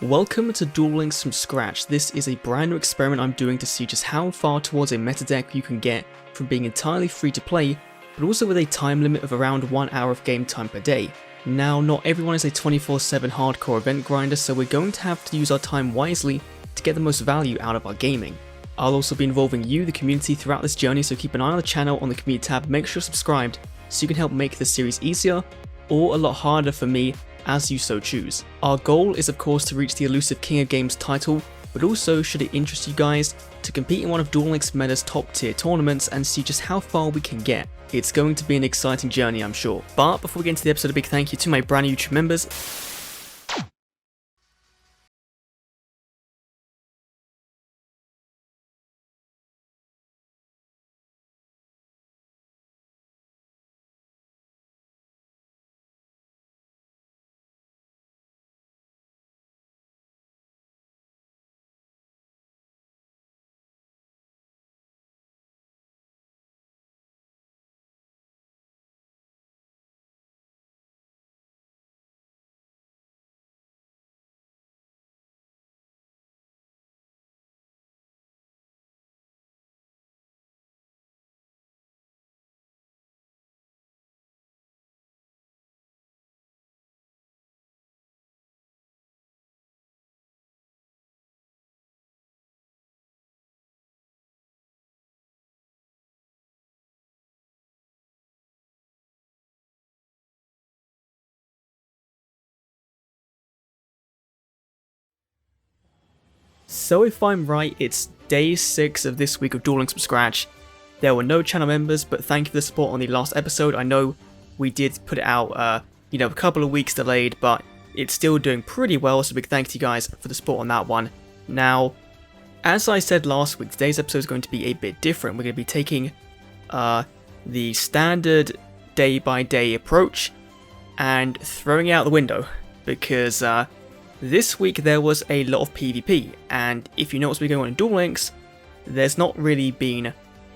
Welcome to Duel Links From Scratch. This is a brand new experiment I'm doing to see just how far towards a meta deck you can get from being entirely free to play, but also with a time limit of around 1 hour of game time per day. Now, not everyone is a 24/7 hardcore event grinder, so we're going to have to use our time wisely to get the most value out of our gaming. I'll also be involving you, the community, throughout this journey, so keep an eye on the channel on the community tab, make sure you're subscribed so you can help make this series easier or a lot harder for me as you so choose. Our goal is of course to reach the elusive King of Games title, but also should it interest you guys to compete in one of Duel Links Meta's top tier tournaments and see just how far we can get. It's going to be an exciting journey, I'm sure. But before we get into the episode, a big thank you to my brand new YouTube members. So if I'm right, it's day 6 of this week of Duel Links From Scratch. There were no channel members, but thank you for the support on the last episode. I know we did put it out, a couple of weeks delayed, but it's still doing pretty well, so big thank you to you guys for the support on that one. Now, as I said last week, today's episode is going to be a bit different. We're going to be taking the standard day-by-day approach and throwing it out the window, because this week there was a lot of PvP, and if you know what's been going on in Duel Links, there's not really been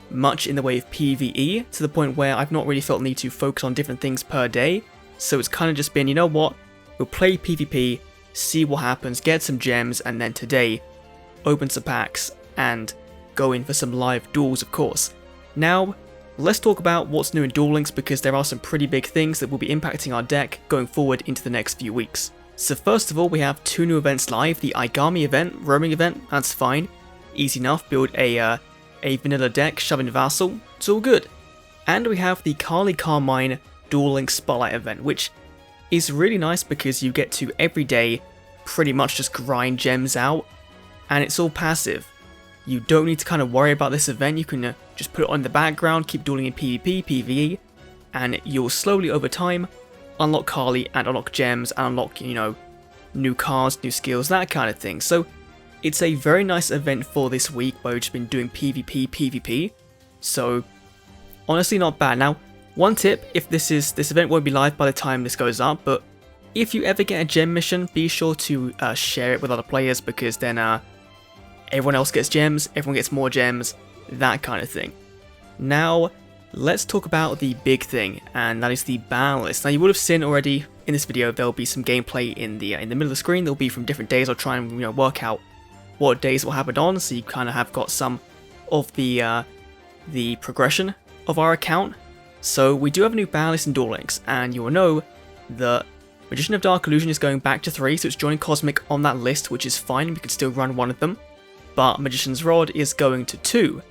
much in the way of PvE, to the point where I've not really felt the need to focus on different things per day, so it's kind of just been, you know what, we'll play PvP, see what happens, get some gems, and then today, open some packs, and go in for some live duels, of course. Now, let's talk about what's new in Duel Links, because there are some pretty big things that will be impacting our deck going forward into the next few weeks. So first of all, we have 2 new events live. The Igami event, roaming event, that's fine. Easy enough, build a vanilla deck, shove in Vassal, it's all good. And we have the Kali Carmine Duel Links Spotlight event, which is really nice because you get to every day pretty much just grind gems out, and it's all passive. You don't need to kind of worry about this event, you can just put it on the background, keep dueling in PvP, PvE, and you'll slowly over time unlock Kali and unlock gems and unlock, new cards, new skills, that kind of thing. So it's a very nice event for this week where we've just been doing PvP. So honestly not bad. Now, one tip, if this event won't be live by the time this goes up, but if you ever get a gem mission, be sure to share it with other players, because then everyone else gets gems, everyone gets more gems, that kind of thing. Now, let's talk about the big thing, and that is the Banlist. Now, you would have seen already in this video, there'll be some gameplay in the middle of the screen. There'll be from different days. I'll try and work out what days it will happen on, so you kind of have got some of the progression of our account. So we do have a new Banlist in Duel Links, and you will know that Magician of Dark Illusion is going back to 3, so it's joining Cosmic on that list, which is fine. We can still run one of them, but Magician's Rod is going to 2.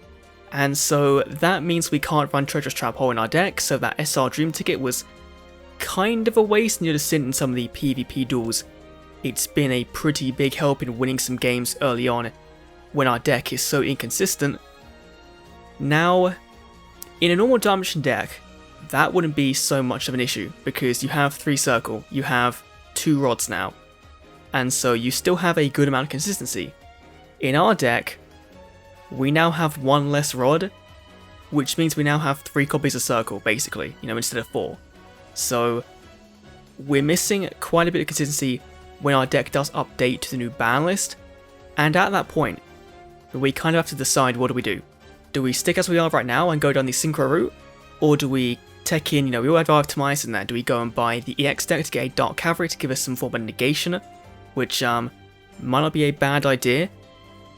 And so that means we can't run Treacherous Trap Hole in our deck, so that SR Dream ticket was kind of a waste, and you'd have seen in some of the PvP duels. It's been a pretty big help in winning some games early on when our deck is so inconsistent. Now, in a normal Dimension deck, that wouldn't be so much of an issue, because you have 3 Circle, you have 2 Rods now, and so you still have a good amount of consistency. In our deck, we now have 1 less Rod, which means we now have 3 copies of Circle, basically, instead of 4. So, we're missing quite a bit of consistency when our deck does update to the new ban list, and at that point, we kind of have to decide, what do we do? Do we stick as we are right now and go down the Synchro route, or do we tech in, we all have Optimize in there, do we go and buy the EX deck to get a Dark Cavalry to give us some form of negation, which Might not be a bad idea.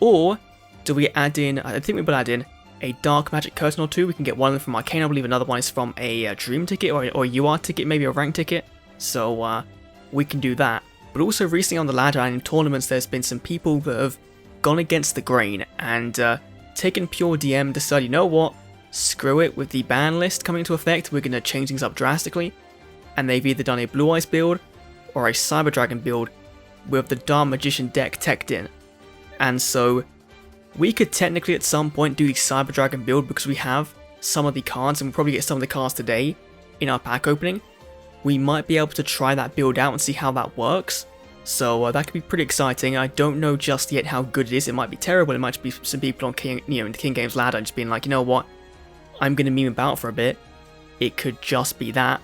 Or do we add in, I think we will add in a Dark Magic Curtain or two. We can get one of them from Arcane, I believe another one is from a Dream ticket or a UR ticket, maybe a rank ticket. So we can do that. But also recently on the ladder and in tournaments, there's been some people that have gone against the grain and taken pure DM, decided, you know what, screw it, with the ban list coming into effect, we're going to change things up drastically. And they've either done a Blue Eyes build or a Cyber Dragon build with the Dark Magician deck teched in. And so we could technically at some point do the Cyber Dragon build because we have some of the cards, and we'll probably get some of the cards today in our pack opening. We might be able to try that build out and see how that works. So that could be pretty exciting. I don't know just yet how good it is. It might be terrible. It might be some people on in the King Games ladder just being like, you know what, I'm going to meme about for a bit. It could just be that.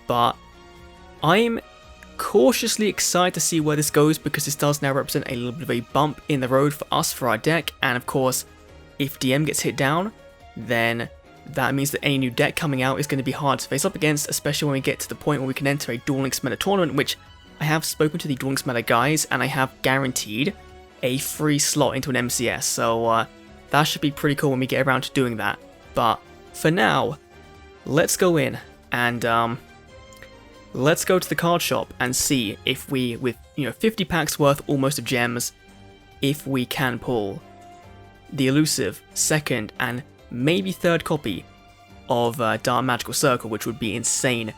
But I'm cautiously excited to see where this goes because this does now represent a little bit of a bump in the road for us for our deck. And of course, if DM gets hit down, then that means that any new deck coming out is going to be hard to face up against, especially when we get to the point where we can enter a Duel Links meta tournament, which I have spoken to the Duel Links meta guys and I have guaranteed a free slot into an MCS. So that should be pretty cool when we get around to doing that. But for now, let's go in and let's go to the card shop and see if we, with 50 packs worth almost of gems, if we can pull the elusive second and maybe third copy of Dark Magical Circle, which would be insane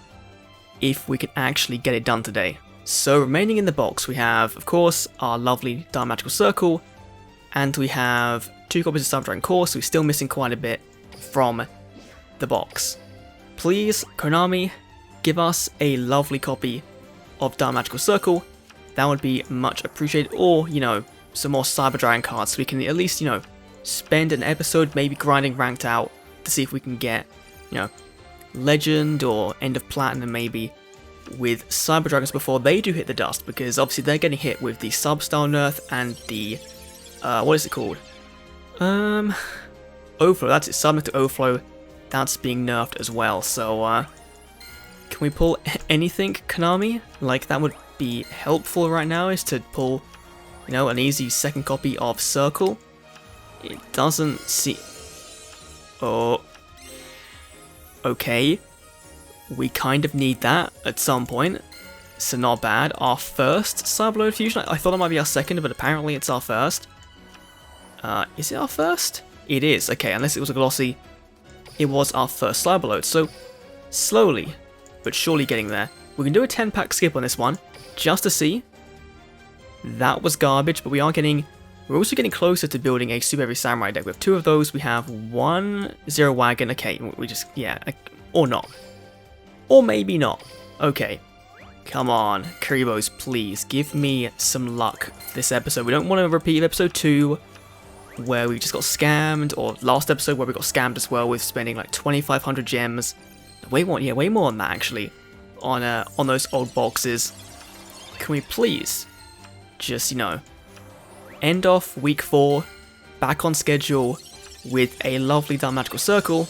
if we can actually get it done today. So remaining in the box, we have, of course, our lovely Dark Magical Circle, and we have 2 copies of Cyber Dragon Core, so we're still missing quite a bit from the box. Please, Konami, give us a lovely copy of Dark Magical Circle. That would be much appreciated. Or, some more Cyber Dragon cards so we can at least, spend an episode maybe grinding ranked out to see if we can get, Legend or End of Platinum maybe with Cyber Dragons before they do hit the dust, because obviously they're getting hit with the Sub-Style nerf and the, what is it called? Overflow, that's it, Submit to Overflow, that's being nerfed as well, so, can we pull anything, Konami? Like, that would be helpful right now, is to pull, an easy second copy of Circle. It doesn't see... Oh. Okay. We kind of need that at some point, so not bad. Our first Cyberload Fusion? I thought it might be our second, but apparently it's our first. Is it our first? It is, okay, unless it was a glossy. It was our first Cyberload, so slowly but surely getting there. We can do a 10-pack skip on this one, just to see. That was garbage, but we're also getting closer to building a Super Heavy Samurai deck. We have 2 of those, we have 1 Zero Wagon, okay, we just, yeah, or not. Or maybe not. Okay. Come on, Kuribos, please, give me some luck for this episode. We don't want to repeat episode 2, where we just got scammed, or last episode where we got scammed as well with spending like 2,500 gems. Way more than that actually, on those old boxes. Can we please just, end off week 4, back on schedule with a lovely Dark Magical Circle?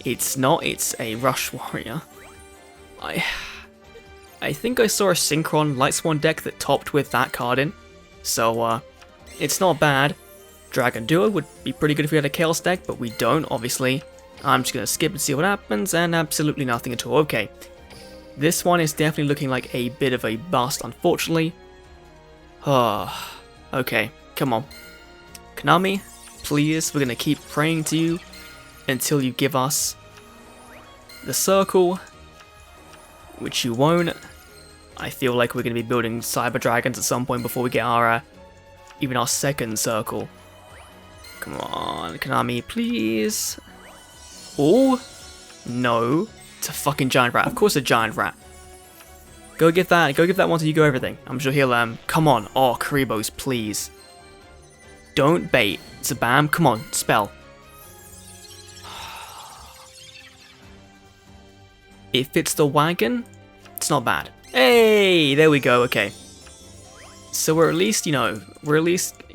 It's not, it's a Rush Warrior. I think I saw a Synchron Lightsworn deck that topped with that card in, so it's not bad. Dragon Duo would be pretty good if we had a Chaos deck, but we don't, obviously. I'm just going to skip and see what happens, and absolutely nothing at all. Okay, this one is definitely looking like a bit of a bust, unfortunately. Okay, come on. Konami, please, we're going to keep praying to you until you give us the Circle, which you won't. I feel like we're going to be building Cyber Dragons at some point before we get our, even our second Circle. Come on, Konami, please. Oh, no, it's a fucking Giant Rat. Of course a Giant Rat. Go give that one to you go everything. I'm sure he'll, come on. Oh, Kuribos, please. Don't bait. Zabam, come on, spell. If it's the wagon, it's not bad. Hey, there we go, okay. So we're at least,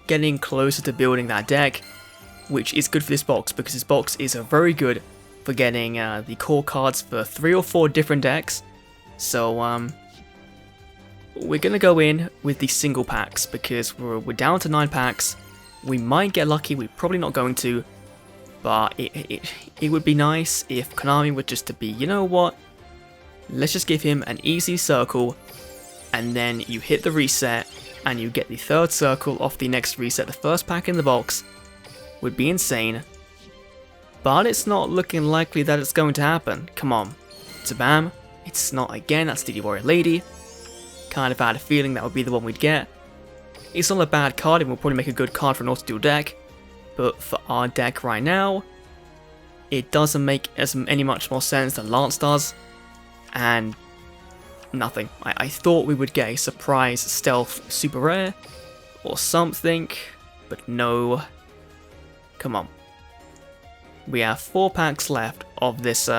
getting closer to building that deck, which is good for this box, because this box is very good for getting the core cards for 3 or 4 different decks. So, we're going to go in with the single packs because we're down to 9 packs. We might get lucky, we're probably not going to, but it would be nice if Konami were just to be, you know what, let's just give him an easy circle, and then you hit the reset, and you get the 3rd circle off the next reset. The first pack in the box would be insane, but it's not looking likely that it's going to happen. Come on, Tabam, it's not again, that's the Warrior Lady. Kind of had a feeling that would be the one we'd get. It's not a bad card, and will probably make a good card for an auto-duel deck, but for our deck right now, it doesn't make any much more sense than Lance does, and nothing. I thought we would get a surprise stealth super rare, or something, but no. Come on. We have 4 packs left of this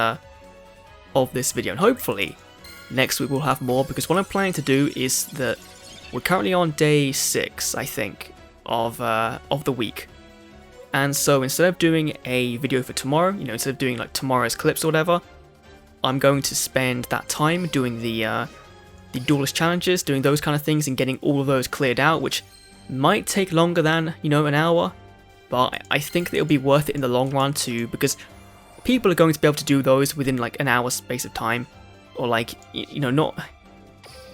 video, and hopefully next week we'll have more, because what I'm planning to do is that we're currently on day 6, I think, of the week. And so instead of doing a video for tomorrow, you know, instead of doing like tomorrow's clips or whatever, I'm going to spend that time doing the duelist challenges, doing those kind of things and getting all of those cleared out, which might take longer than, you know, an hour, but I think that it'll be worth it in the long run too, because people are going to be able to do those within like an hour space of time, or like, you know, not...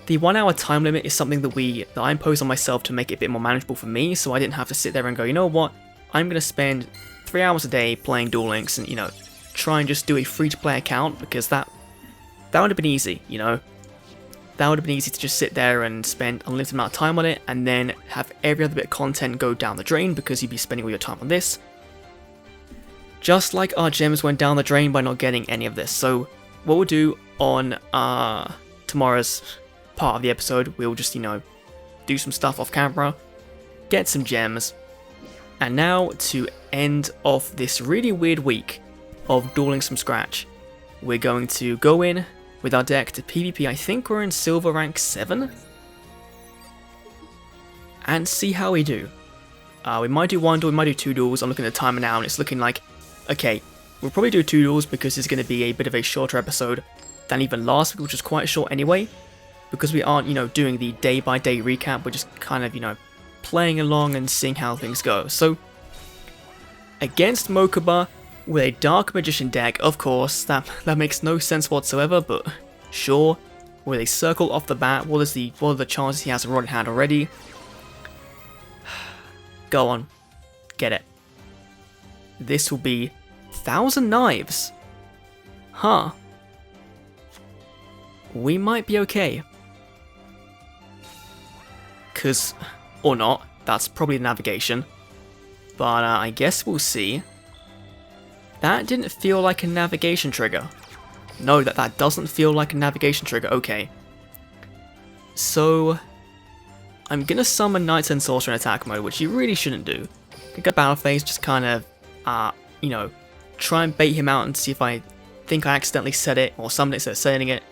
The 1 hour time limit is something that I imposed on myself to make it a bit more manageable for me, so I didn't have to sit there and go, you know what, I'm going to spend 3 hours a day playing Duel Links and, you know, try and just do a free-to-play account, because that would have been easy, you know. That would have been easy to just sit there and spend a limited amount of time on it, and then have every other bit of content go down the drain because you'd be spending all your time on this. Just like our gems went down the drain by not getting any of this. So what we'll do on tomorrow's part of the episode, we'll just, you know, do some stuff off camera, get some gems, and now to end off this really weird week of Duel Links From Scratch, we're going to go in with our deck to PvP. I think we're in silver rank 7, and see how we do. We might do 1 duel, we might do 2 duels. I'm looking at the timer now and it's looking like, okay, we'll probably do 2 duels because it's going to be a bit of a shorter episode than even last week, which was quite short anyway, because we aren't, you know, doing the day-by-day recap. We're just kind of, you know, playing along and seeing how things go. So, against Mokuba with a Dark Magician deck, of course, that makes no sense whatsoever, but sure. With a circle off the bat, what are the chances he has a rod in hand already? Go on, get it. This will be 1,000 Knives. Huh. We might be okay. Cause, or not, that's probably the navigation. But I guess we'll see. That didn't feel like a navigation trigger. No, that doesn't feel like a navigation trigger, okay. So, I'm gonna summon Knights and Sorcerer in attack mode, which you really shouldn't do. You go battle phase, just kind of, you know, try and bait him out and see if I think I accidentally said it, or summoned it instead of saying it.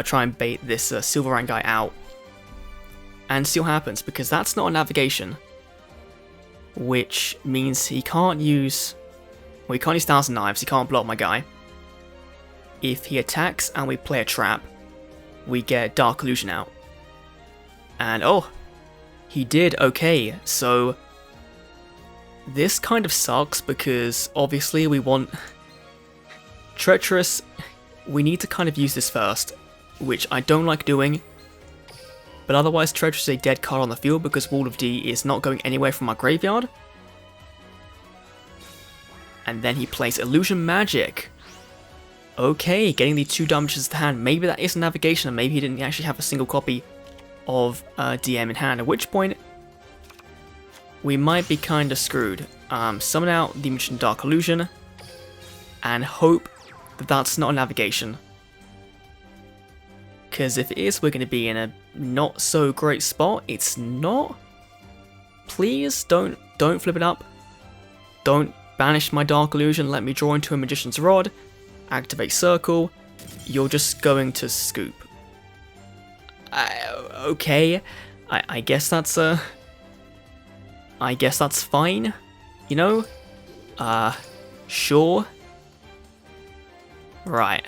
Try and bait this silver rank guy out. And see what happens, because that's not a navigation. Which means he can't use... Well, he can't use 1,000 Knives, he can't block my guy. If he attacks and we play a trap, we get Dark Illusion out. And oh, he did, okay, so... This kind of sucks because obviously we want... Treacherous, we need to kind of use this first, which I don't like doing. But otherwise Treacherous is a dead card on the field because Wall of D is not going anywhere from our graveyard. And then he plays Illusion Magic. Okay, getting the 2 damages to hand. Maybe that is navigation, and maybe he didn't actually have a single copy of DM in hand, at which point we might be kind of screwed. Summon out the Magician Dark Illusion and hope that that's not a navigation. Because if it is, we're going to be in a not so great spot. It's not. Please don't flip it up. Don't banish my Dark Illusion. Let me draw into a Magician's Rod. Activate Circle. You're just going to scoop. Okay. I guess that's I guess that's fine. You know? Sure. Right.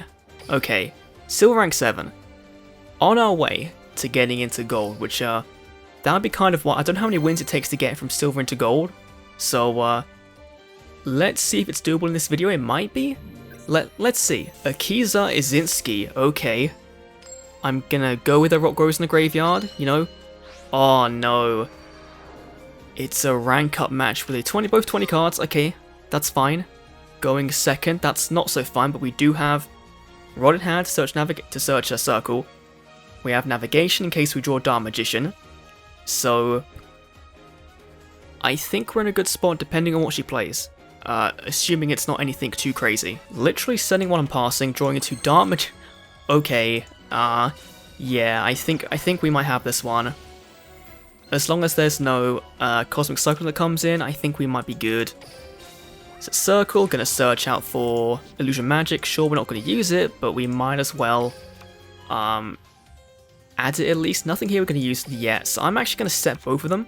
Okay. Silver rank 7. On our way to getting into gold, which that would be kind of what, I don't know how many wins it takes to get from silver into gold, so let's see if it's doable in this video. It might be. Let's see. Akiza Izinski, okay. I'm gonna go with a Rock Grows in the Graveyard, you know. Oh no. It's a rank up match with both 20 cards, okay, that's fine. Going second, that's not so fine, but we do have Rod in Hand to search a circle. We have Navigation in case we draw Dark Magician. So I think we're in a good spot depending on what she plays. Assuming it's not anything too crazy. Literally sending one and passing, drawing into Dark Magician. Okay, yeah, I think we might have this one. As long as there's no Cosmic Cyclone that comes in, I think we might be good. So Circle, gonna search out for Illusion Magic. Sure, we're not gonna use it, but we might as well add it at least. Nothing here we're gonna use yet, so I'm actually gonna set both of them.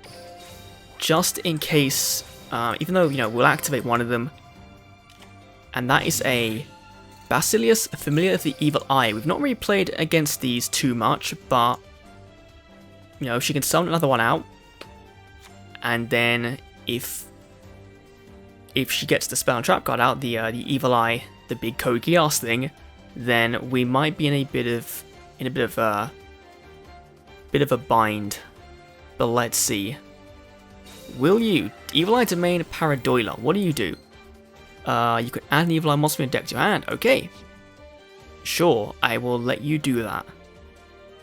Just in case, even though, you know, we'll activate one of them. And that is a Basilius, Familiar of the Evil Eye. We've not really played against these too much, but you know, she can summon another one out, and then if she gets the Spell and Trap card out, the Evil Eye, the big Kogias thing, then we might be in a bit of a bind. But let's see. Will you Evil Eye Domain Paradoiler? What do you do? You can add an Evil Eye monster in your deck to your hand. Okay, sure, I will let you do that.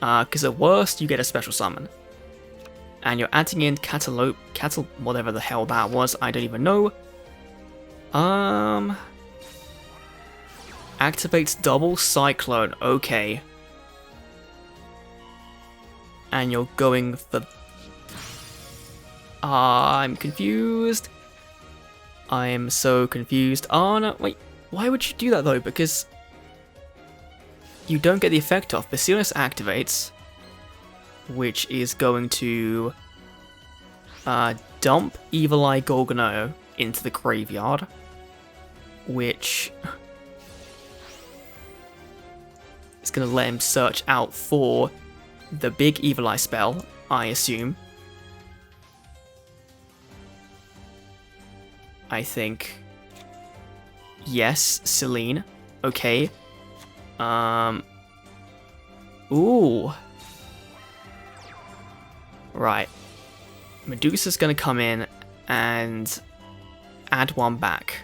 Because at worst, you get a special summon. And you're adding in whatever the hell that was, I don't even know. Activates double Cyclone, okay. And you're going for... I'm confused. I am so confused. Oh no, wait, why would you do that though? Because you don't get the effect off. Basilius activates, which is going to dump Evil Eye Gorgono into the graveyard, which is going to let him search out for the big Evil Eye spell, I assume. I think. Yes, Celine. Okay. Ooh. Right. Medusa's gonna come in and add one back.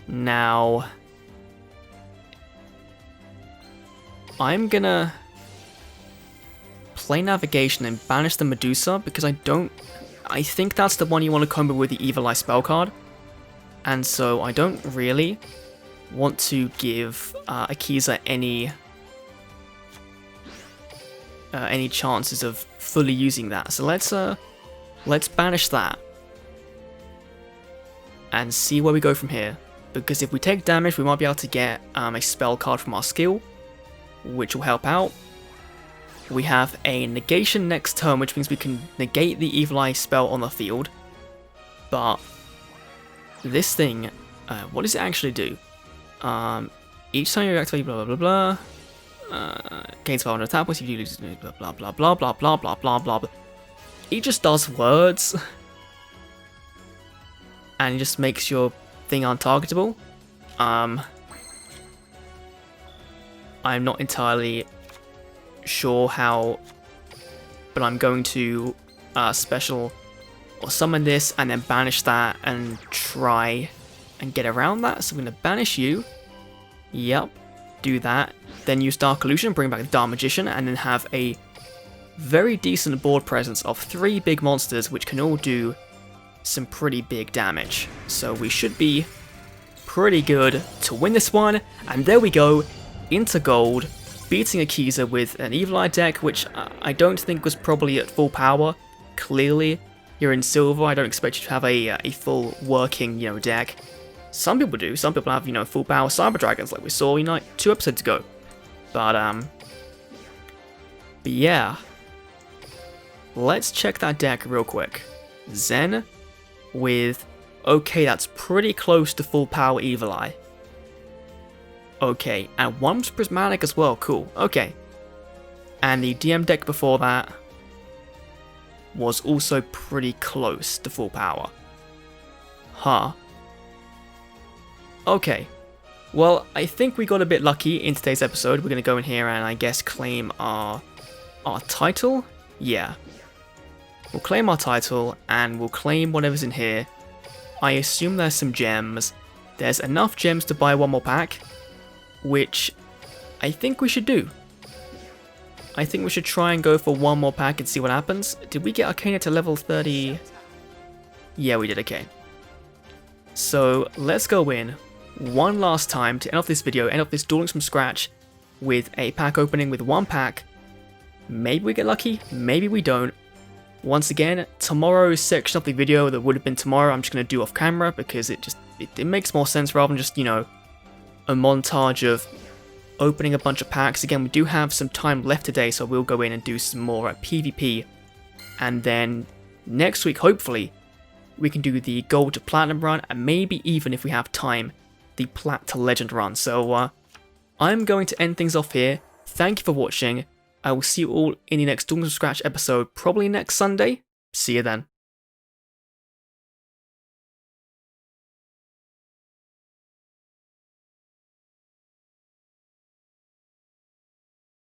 Now, I'm gonna play Navigation and banish the Medusa because I think that's the one you want to combo with the Evil Eye spell card. And so I don't really want to give Akiza any chances of fully using that. So let's banish that and see where we go from here. Because if we take damage, we might be able to get a spell card from our skill, which will help out. We have a negation next turn, which means we can negate the Evil Eye spell on the field. But this thing, what does it actually do? Each time you activate blah blah blah blah, gains 500 attack points if you lose blah blah blah blah blah blah blah blah blah blah. It just does words, and it just makes your thing untargetable. I'm not entirely sure how, but I'm going to special or summon this and then banish that and try and get around that. So I'm going to banish you. Yep, do that. Then use Dark Illusion, bring back the Dark Magician, and then have a very decent board presence of 3 big monsters which can all do some pretty big damage. So we should be pretty good to win this one. And there we go, into gold, beating Akiza with an Evil Eye deck, which I don't think was probably at full power. Clearly, you're in silver. I don't expect you to have a full working, deck. Some people do. Some people have, full power Cyber Dragons, like we saw, 2 episodes ago. But yeah. Let's check that deck real quick. Zen with, okay, that's pretty close to full power Evil Eye. Okay, and one was prismatic as well, cool, okay. And the DM deck before that was also pretty close to full power. Huh. Okay. Well, I think we got a bit lucky in today's episode. We're going to go in here and I guess claim our title? Yeah. We'll claim our title and we'll claim whatever's in here. I assume there's some gems. There's enough gems to buy one more pack, which I think we should do. I think we should try and go for one more pack and see what happens. Did we get Arcana to level 30? Yeah, we did, okay. So let's go in one last time to end off this video, end off this Duel Links From Scratch with a pack opening with one pack. Maybe we get lucky, maybe we don't. Once again, tomorrow's section of the video that would have been tomorrow, I'm just going to do off camera because it makes more sense rather than just, you know, a montage of opening a bunch of packs. Again, we do have some time left today, so we'll go in and do some more PvP. And then next week, hopefully, we can do the gold to platinum run, and maybe even if we have time, the plat to legend run. So I'm going to end things off here. Thank you for watching. I will see you all in the next Duel Links From Scratch episode, probably next Sunday. See you then.